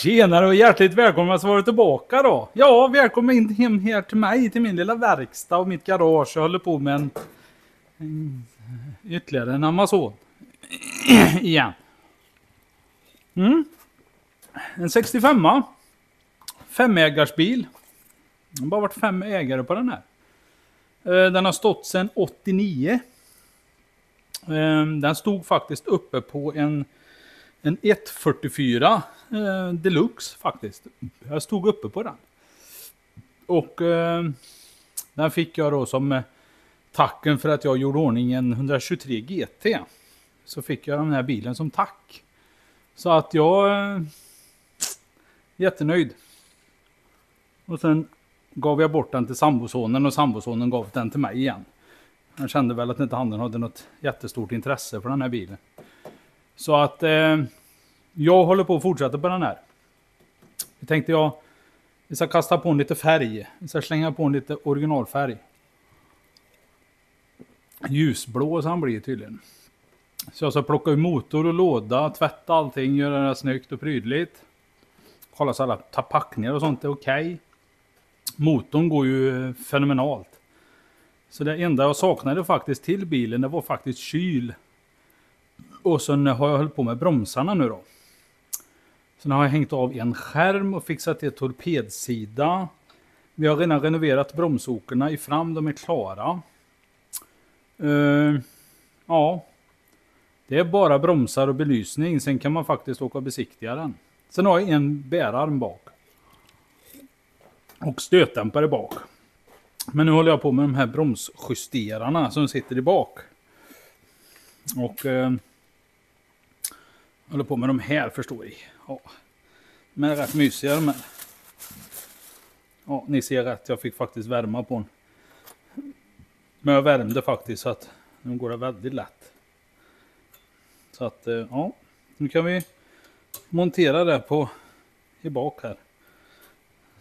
Tjenare och hjärtligt välkomna att vara tillbaka då. Ja, välkommen in hem här till mig, till min lilla verkstad och mitt garage. Jag håller på med ytterligare en Amazon. Igen. En 65a. 5-ägarsbil. Det har bara varit 5 ägare på den här. Den har stått sedan 89. Den stod faktiskt uppe på en 144 Deluxe faktiskt. Jag stod uppe på den. Och den fick jag då som tacken för att jag gjorde ordning en 123 GT. Så fick jag den här bilen som tack. Så att jag är jättenöjd. Och sen gav jag bort den till sambosonen och sambosonen gav den till mig igen. Jag kände väl att inte han hade något jättestort intresse för den här bilen. Så att jag håller på att fortsätta på den här. Jag tänkte vi ska kasta på en lite färg. Vi ska slänga på en lite originalfärg. Ljusblå så han blir tydligen. Så jag ska plocka ur motor och låda, tvätta allting, göra det snyggt och prydligt. Kolla så alla packningar och sånt är okej. Motorn går ju fenomenalt. Så det enda jag saknade faktiskt till bilen, det var faktiskt kyl. Och sen har jag hållit på med bromsarna nu då. Sen har jag hängt av en skärm och fixat till torpedsida. Vi har redan renoverat bromsokerna i fram, de är klara. Ja. Det är bara bromsar och belysning, sen kan man faktiskt åka och besiktiga den. Sen har jag en bärarm bak. Och stötdämpare bak. Men nu håller jag på med de här bromsjusterarna som sitter i bak. Och håller på med de här förstår ni. Ja. De är rätt mysiga de här. Ja, ni ser rätt. Jag fick faktiskt värma på den. Men jag värmde faktiskt så att nu går det väldigt lätt. Så att ja. Nu kan vi montera det i bak här.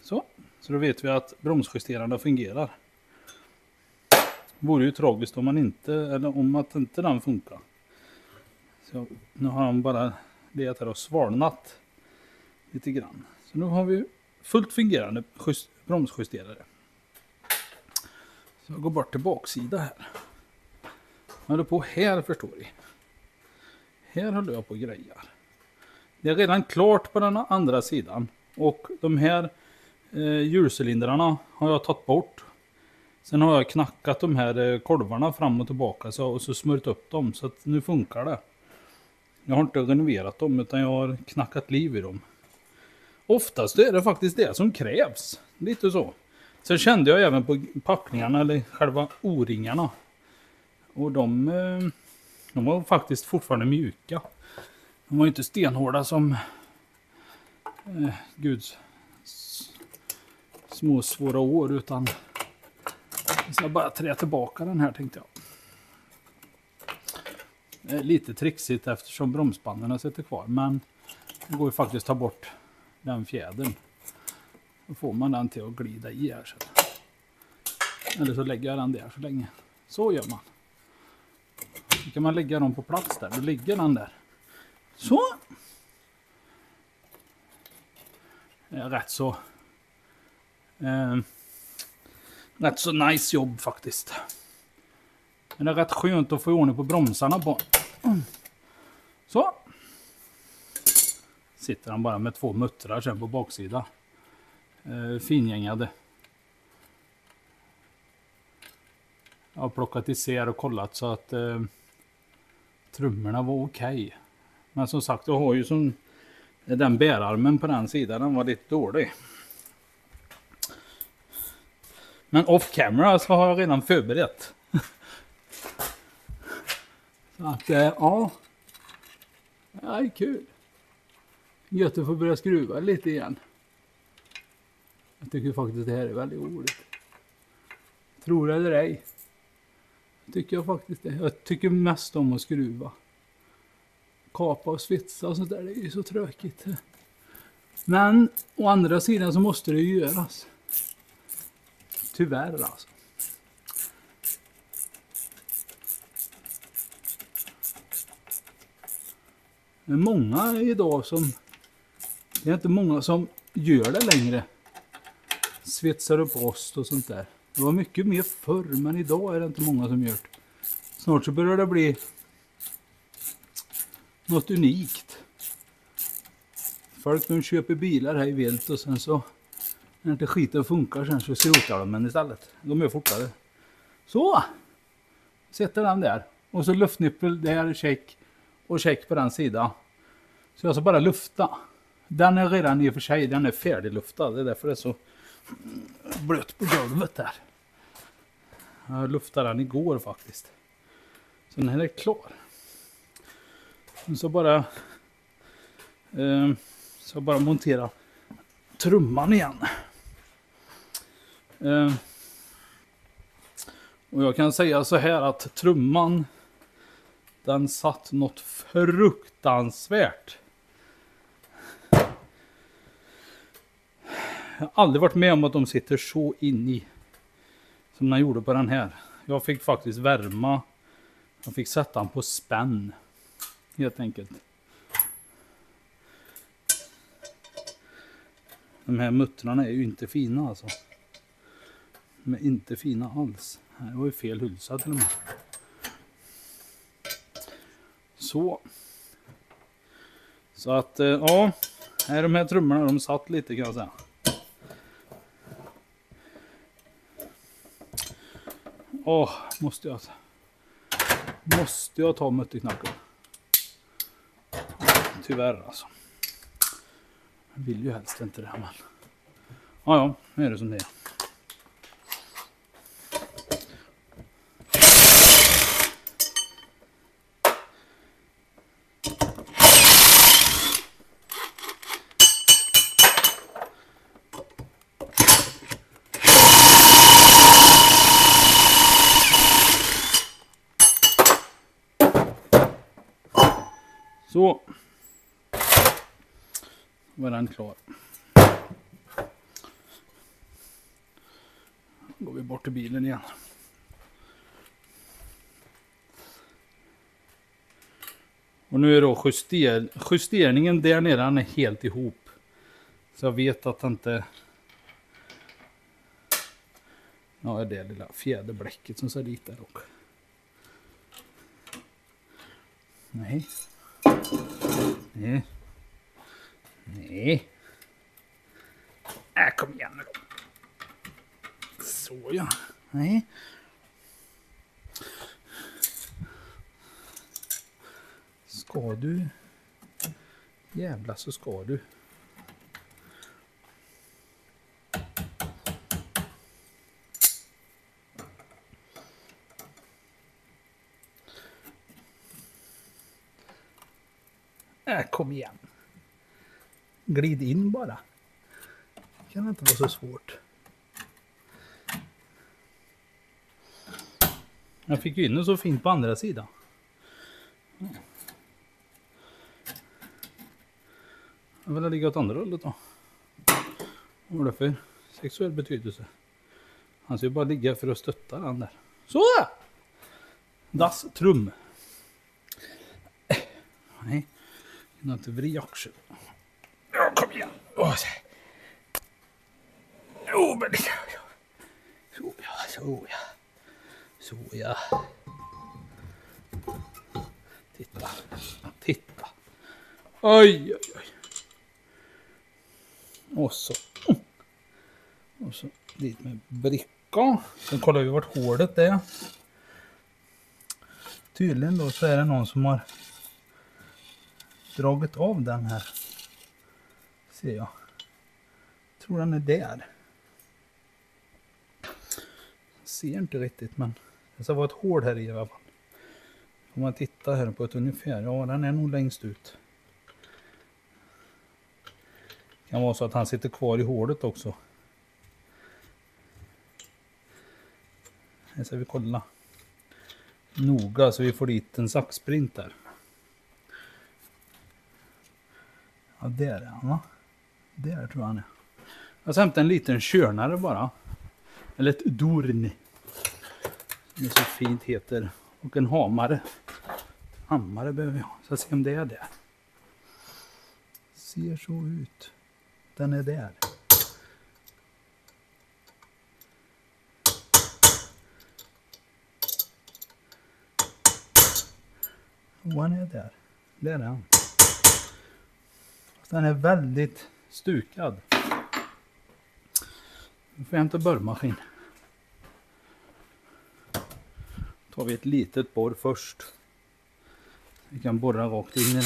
Så då vet vi att bromsjusterarna fungerar. Det vore ju tragiskt om att inte den funkar. Så nu har han bara legat här och svalnat lite grann. Så nu har vi fullt fungerande bromsjusterare. Så jag går bort till baksida här. Jag håller på här förstår ni. Här håller jag på grejer. Det är redan klart på den andra sidan. Och de här hjulcylindrarna har jag tagit bort. Sen har jag knackat de här kolvarna fram och tillbaka och så smört upp dem så att nu funkar det. Jag har inte renoverat dem utan jag har knackat liv i dem. Oftast är det faktiskt det som krävs. Lite så. Sen kände jag även på packningarna eller själva o-ringarna. Och de var faktiskt fortfarande mjuka. De var ju inte stenhårda som Guds små svåra år utan jag ska bara trä tillbaka den här tänkte jag. Det är lite trixigt eftersom bromsbanden sitter kvar men det går ju faktiskt att ta bort den fjädern. Då får man den till att glida i här sen. Eller så lägger jag den där så länge. Så gör man. Så kan man lägga dem på plats där. Då ligger den där. Så. Det är rätt så nice jobb faktiskt. Men det är rätt skönt att få ordning på bromsarna på. Så. Sitter han bara med 2 muttrar sen på baksida. Fingängade. Jag har plockat isär och kollat så att trummorna var okej. Men som sagt jag har ju som den bärarmen på den sidan den var lite dålig. Men off camera så har jag redan förberett. Så att ja. Det är kul. Gött att få börja skruva lite igen. Jag tycker faktiskt det här är väldigt roligt. Tror eller ej. Tycker jag faktiskt det. Jag tycker mest om att skruva. Kapa och svitsa och sånt där. Det är ju så tråkigt. Men å andra sidan så måste det ju göras. Tyvärr alltså. Det är många idag som Det är inte många som gör det längre. Svetsar upp ost och sånt där. Det var mycket mer förr, men idag är det inte många som gör det. Snart så börjar det bli något unikt. Folk de köper bilar här i vilt och sen så när inte skiten funkar sen så skrotar de den istället. De är fortare. Så! Sätter den där. Och så luftnyppel där, check. Och check på den sidan. Så jag ska bara lufta. Den är redan i och för sig, den är färdigluftad. Det är därför det är så blött på golvet där. Jag luftade den igår faktiskt. Så den här är klar. Så bara montera trumman igen. Och jag kan säga så här att trumman den satt något fruktansvärt. Jag har aldrig varit med om att de sitter så in i som den gjorde på den här. Jag fick faktiskt värma. Jag fick sätta den på spänn. Helt enkelt. De här muttrarna är ju inte fina alltså. De är inte fina alls. Det var ju fel hylsa till och med. Så att ja. Här de här trummorna de satt lite kan jag säga. Måste jag ta mutterknacken? Tyvärr alltså. Jag vill ju helst inte det här men. Ja, nu är det som det är. Så. Var den klar. Då går vi bort till bilen igen. Och nu är då justeringen där nere är helt ihop. Så jag vet att inte... Ja, det är det lilla fjäderbläcket som ser dit där också. Nej. Kom igen nu då. Så ja. Nej. Ska du? Jävla så ska du. Kom igen. Glid in bara. Det kan inte vara så svårt. Jag fick ju in det så fint på andra sidan. Jag vill ligga åt andra hållet då. Vad var det för sexuell betydelse? Han ska ju bara ligga för att stötta den där. Så! Das trum. Nej. Något vriax. Ja, kom igen. Jo, men så ja. Titta. Oj. Och så dit med bricka. Sen kollar vi vart hålet är. Tydligen då så är det någon som har dragit av den här. Ser jag. Tror den är där. Jag ser inte riktigt men det ska vara ett hål här i alla fall. Om man tittar här på ett ungefär. Ja, den är nog längst ut. Det kan vara så att han sitter kvar i hålet också. Här ska vi kolla noga så vi får dit en saxprint där. Ja, där är han va? Där tror jag han är. Jag ska hämta en liten körnare bara. Eller ett dorn. Det så fint heter. Och en hammare. Hammare behöver vi ha. Så jag ska se om det är det. ser så ut. Den är där. Och han är där. Där är han. Den är väldigt stukad. Nu får jag hämta borrmaskin. Tar vi ett litet borr först. Vi kan borra rakt in i den.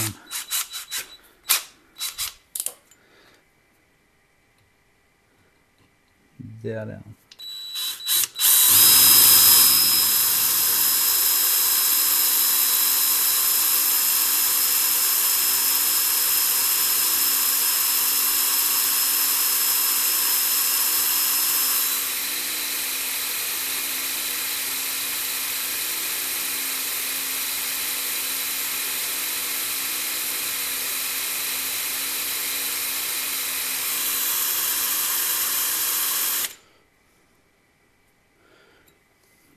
Där är den.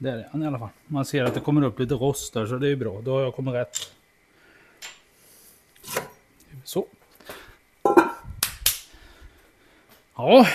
Där är han i alla fall. Man ser att det kommer upp lite rost där, så det är bra. Då har jag kommit rätt. Så. Ja.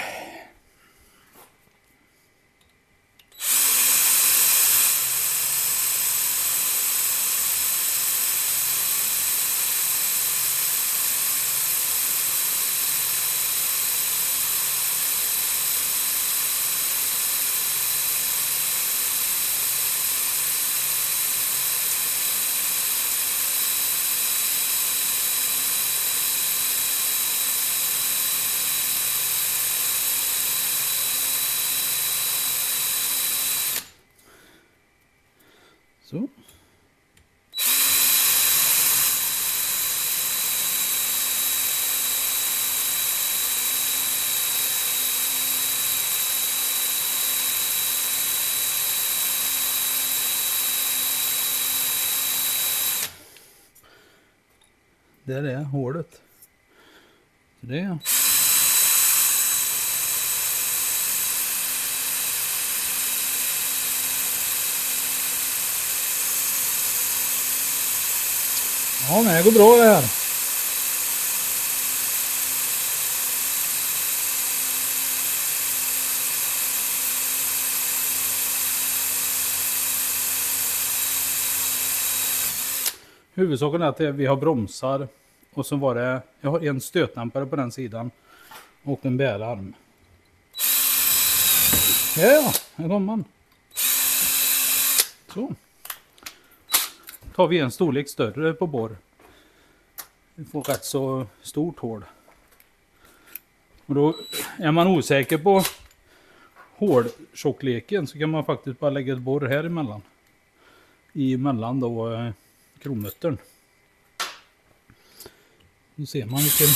Så. Där är hålet. Det är. Ja, men det går bra det här. Huvudsaken är att vi har bromsar. Och så var det, jag har en stötdämpare på den sidan. Och en bärarm. Ja, här kommer man. Så. Tar vi en storlek större på borr. Vi får rätt så stort hål. Och då är man osäker på håltjockleken så kan man faktiskt bara lägga ett borr här emellan. Emellan då kronmuttern. Nu ser man vilken...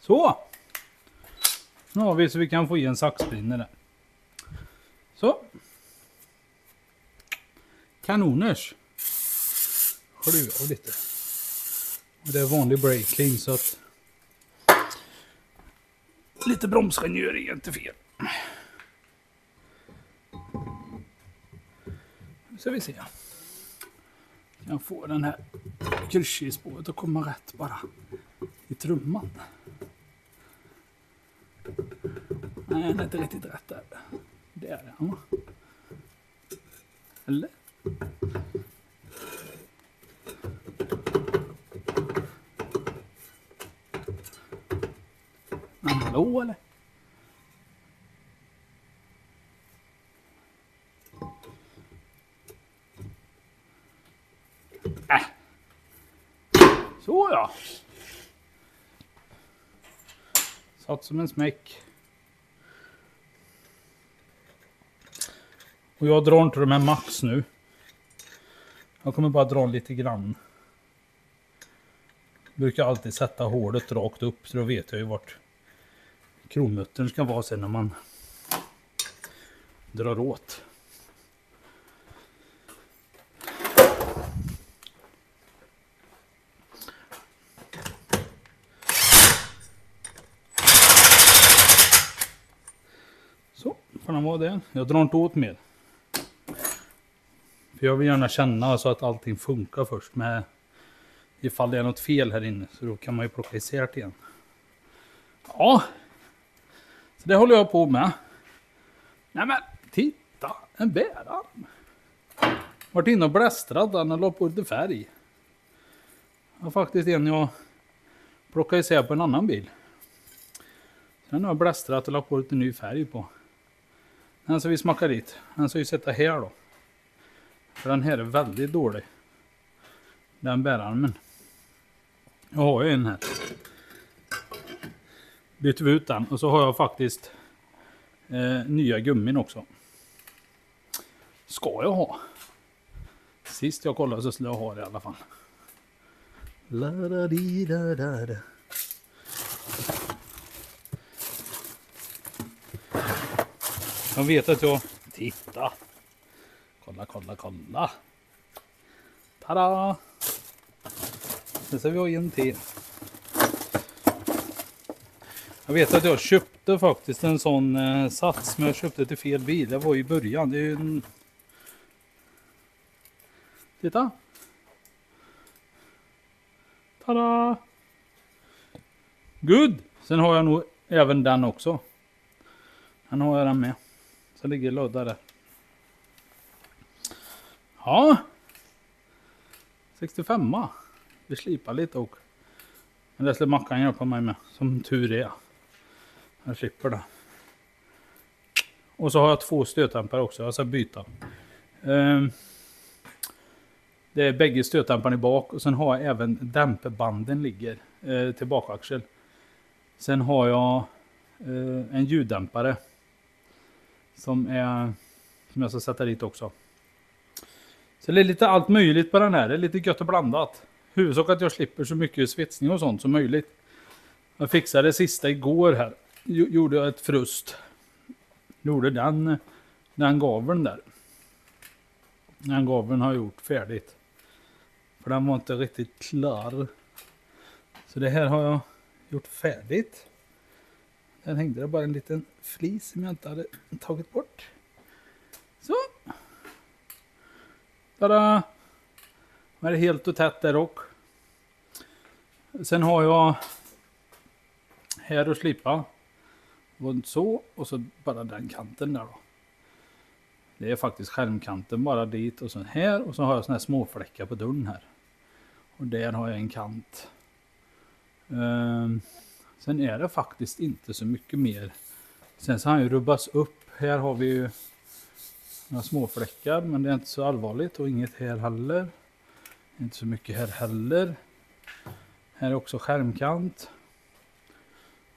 Så! Nu har vi så vi kan få i en saxpinne där. Så. Kanoners. Skruva av lite. Och det är vanlig breaking så att lite bromsrengör är inte fel. Nu ska vi se. Jag får den här kryssspåret att komma rätt bara i trumman. Nej, den är inte riktigt rätt där. Det är det. Ja. Eller? Men hallå eller? Så ja. Satt som en smäck. Och jag drar inte de här max nu. Jag kommer bara dra lite grann. Jag brukar alltid sätta hålet rakt upp så då vet jag ju vart kronmuttern ska vara sen när man drar åt. Så, får den vara det. Jag drar inte åt mer. För jag vill gärna känna så att allting funkar först med ifall det är något fel här inne. Så då kan man ju plocka isär det igen. Ja. Så det håller jag på med. Nej men, titta. En bärarm. Vart inne och blästrat den och la på lite färg. Jag har faktiskt en jag plockade isär på en annan bil. Sen har jag blästrat och la på lite ny färg på. Den ska vi smaka dit. Den ska vi sätta här då. För den här är väldigt dålig. Den bärarmen. Jag har ju en här. Byter vi ut den. Och så har jag faktiskt nya gummin också. Ska jag ha. Sist jag kollade så skulle jag ha det i alla fall. La-da-di-da-da-da. Jag vet att jag... Titta! Kolla! Tada! Nu ska vi ha en till. Jag vet att jag köpte faktiskt en sån sats, men jag köpte till fel bil. Det var i början. Det är en... Titta! Tada! Good! Sen har jag nog även den också. Den har jag den med. Så ligger låda där. Ja. 65. Vi slipar lite och. Men det skulle Mackan hjälpa mig med. Som tur är. Jag slipper det. Och så har jag 2 stötdämpare också. Jag ska byta. Det är bägge stötdämparna i bak. Och sen har jag även dämpbanden ligger till bakaxel. Sen har jag en ljuddämpare. Som jag ska sätta dit också. Så det är lite allt möjligt på den här. Det är lite gött och blandat. Huvudsak att jag slipper så mycket svetsning och sånt som möjligt. Jag fixade det sista igår här. Gjorde jag ett frust. Gjorde den gaveln där. Den gaveln har jag gjort färdigt. För den var inte riktigt klar. Så det här har jag gjort färdigt. Där hängde det bara en liten flis som jag inte hade tagit bort. Så. Tada! Nu är det helt och tätt där och. Sen har jag här att slipa. Och så. Och så bara den kanten där då. Det är faktiskt skärmkanten bara dit och så här. Och så har jag såna här små fläckar på dörren här. Och där har jag en kant. Sen är det faktiskt inte så mycket mer. Sen så har han ju rubbats upp. Här har vi ju några små fläckar. Men det är inte så allvarligt. Och inget här heller. Inte så mycket här heller. Här är också skärmkant.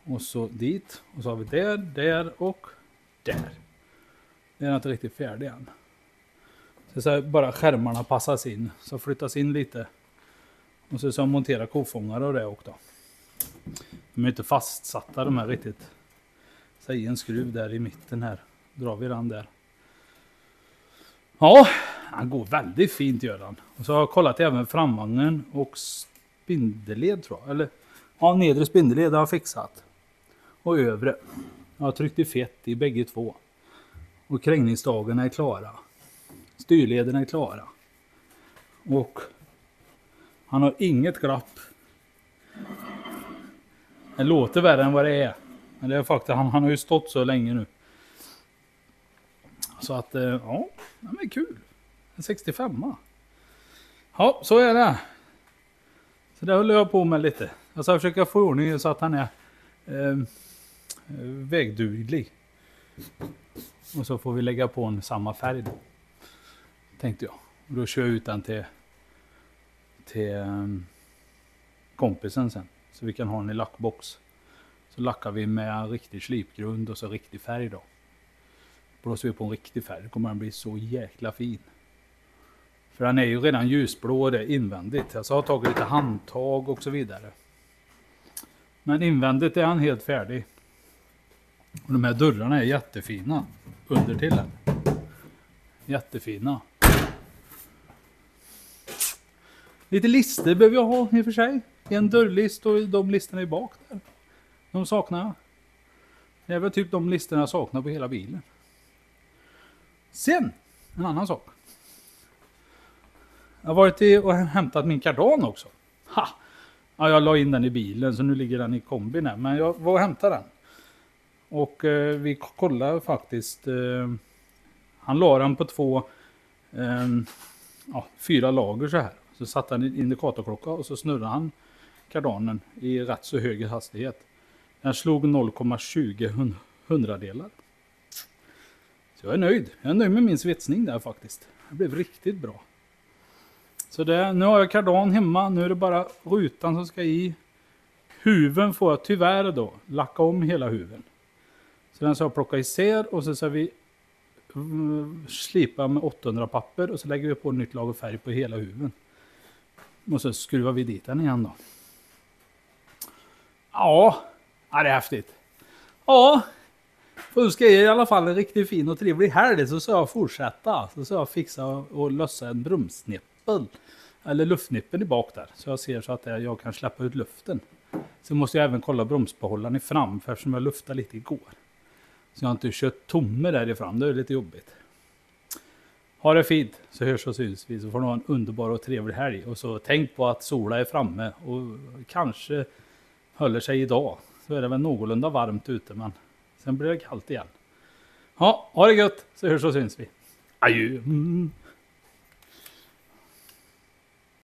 Och så dit. Och så har vi där och där. Det är inte riktigt färdig än. Så bara skärmarna passas in. Så flyttas in lite. Och så montera kofångare och det också. De är inte fastsatta de här riktigt. Så i en skruv där i mitten här. Drar vi den där. Ja, han går väldigt fint gör han. Och så har jag kollat även framvagnen och spindelled tror jag. Eller ja, nedre spindelled har jag fixat. Och övre. Jag har tryckt i fett i bägge två. Och krängningsdagarna är klara. Styrlederna är klara. Och han har inget glapp. Det låter värre än vad det är. Men det är faktiskt, han har ju stått så länge nu. Så att, ja, det är kul. En 65. Ja, så är det. Så det håller jag på med lite. Jag ska försöka få ordning så att han är vägduglig. Och så får vi lägga på en samma färg då. Tänkte jag. Och då kör jag ut den till kompisen sen. Så vi kan ha den i lackbox. Så lackar vi med riktig slipgrund och så riktig färg då. Blåser vi på en riktig färg. Då kommer den bli så jäkla fin. För den är ju redan ljusblå det invändigt. Jag har tagit lite handtag och så vidare. Men invändigt är han helt färdig. Och de här dörrarna är jättefina. Under till den. Jättefina. Lite lister behöver jag ha i och för sig. En dörrlist och de listerna är bak där. De saknar jag. Det är väl typ de listerna jag saknar på hela bilen. Sen, en annan sak. Jag har varit och hämtat min kardan också. Ha! Ja, jag la in den i bilen så nu ligger den i kombin här. Men jag var och hämtade den. Och vi kollade faktiskt. Han la den på 4 lager så här. Så satte han en indikatorklocka och så snurrade han kardanen i rätt så hög hastighet. Den slog 0,20 hundradelar. Så jag är nöjd. Jag är nöjd med min svetsning där faktiskt. Det blev riktigt bra. Så nu har jag kardan hemma. Nu är det bara rutan som ska i. Huven får jag tyvärr då lacka om hela huven. Så den ska jag plocka isär och så ska vi slipa med 800 papper. Och så lägger vi på ett nytt lager färg på hela huven. Och så skruvar vi dit den igen då. Ja, det är häftigt. Ja, för ska jag i alla fall en riktigt fin och trevlig helg så ska jag fortsätta. Så ska jag fixa och lösa en bromsnippel. Eller luftnippeln i bak där. Så jag ser så att jag kan släppa ut luften. Så måste jag även kolla bromsbehållaren i fram. För eftersom jag luftade lite igår. Så jag har inte kört tomme där i fram. Det är lite jobbigt. Ha det fint. Så hörs och syns vi. Så får ni ha en underbar och trevlig helg. Och så tänk på att sola är framme. Och kanske håller sig idag. Så är det väl någorlunda varmt ute. Men sen blir det kallt igen. Ja, ha det gött. Så hörs och syns vi. Adjö.